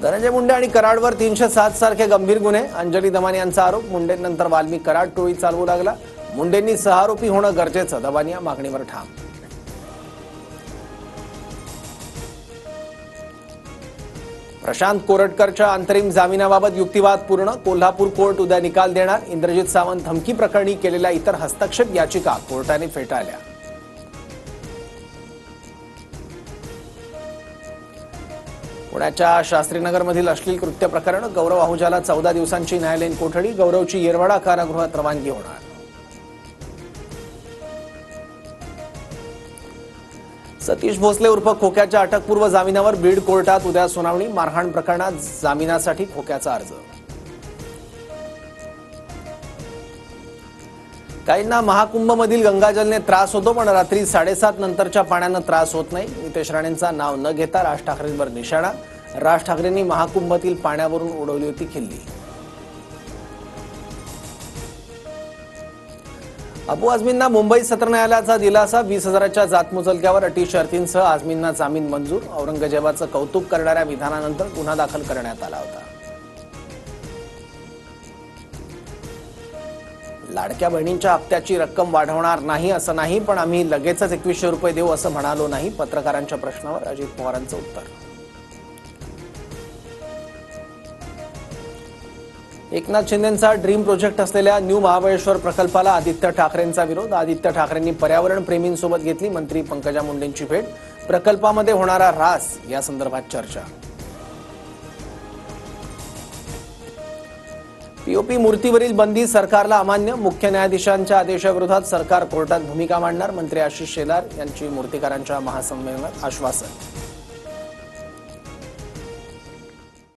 धनंजय मुंडे आणि कराडवर 307 सारखे गंभीर गुन्हे. अंजली दमानी यांचा आरोप. मुंडेंनंतर वाल्मी कराड टोळी चालवू लागला. मुंडेंनी सहारोपी होणं गरजेचं. दमानी या मागणीवर ठाम. प्रशांत कोरटकरच्या अंतरिम जामिनाबाबत युक्तिवाद पूर्ण. कोल्हापूर कोर्ट उद्या निकाल देणार. इंद्रजित सावंत धमकी प्रकरणी केलेल्या इतर हस्तक्षेप याचिका कोर्टाने फेटाळल्या. पुण्याच्या शास्त्रीनगरमधील अश्लील कृत्य प्रकरण. गौरव आहुजाला 14 दिवसांची न्यायालयीन कोठडी. गौरवची येरवाडा कारागृहात रवानगी होणार. सतीश भोसले उर्फ खोक्याच्या अटकपूर्व जामिनावर बीड कोर्टात उद्या सुनावणी. मारहाण प्रकरणात जामिनासाठी खोक्याचा अर्ज. काहींना महाकुंभमधील गंगाजलने त्रास होतो, पण रात्री 7:30 नंतरच्या पाण्यानं त्रास होत नाही. नितेश राणेंचा नाव न घेता राज ठाकरेंवर निशाणा. राज ठाकरेंनी महाकुंभातील पाण्यावरून उडवली होती खिल्ली. अबू आझमींना मुंबई सत्र न्यायालयाचा दिलासा. 20,000च्या जातमुचलक्यावर अटी शर्तींसह आझमींना जामीन मंजूर. औरंगजेबाचं कौतुक करणाऱ्या विधानानंतर गुन्हा दाखल करण्यात आला होता. लाडक्या बहिणींच्या हप्त्याची रक्कम वाढवणार नाही असं नाही, पण आम्ही लगेचच 2100 रुपये देऊ असं म्हणालो नाही. पत्रकारांच्या प्रश्नावर अजित पवारांचं उत्तर. एकनाथ शिंदेंचा ड्रीम प्रोजेक्ट असलेल्या न्यू महाबळेश्वर प्रकल्पाला आदित्य ठाकरेंचा विरोध. आदित्य ठाकरेंनी पर्यावरण प्रेमींसोबत घेतली मंत्री पंकजा मुंडेंची भेट. प्रकल्पामध्ये होणारा ऱ्हास या संदर्भात चर्चा. पीओपी मूर्तीवरील बंदी सरकारला अमान्य. मुख्य न्यायाधीशांच्या आदेशाविरोधात सरकार कोर्टात भूमिका मांडणार. मंत्री आशिष शेलार यांची मूर्तिकारांच्या महासंमेलनात आश्वासन.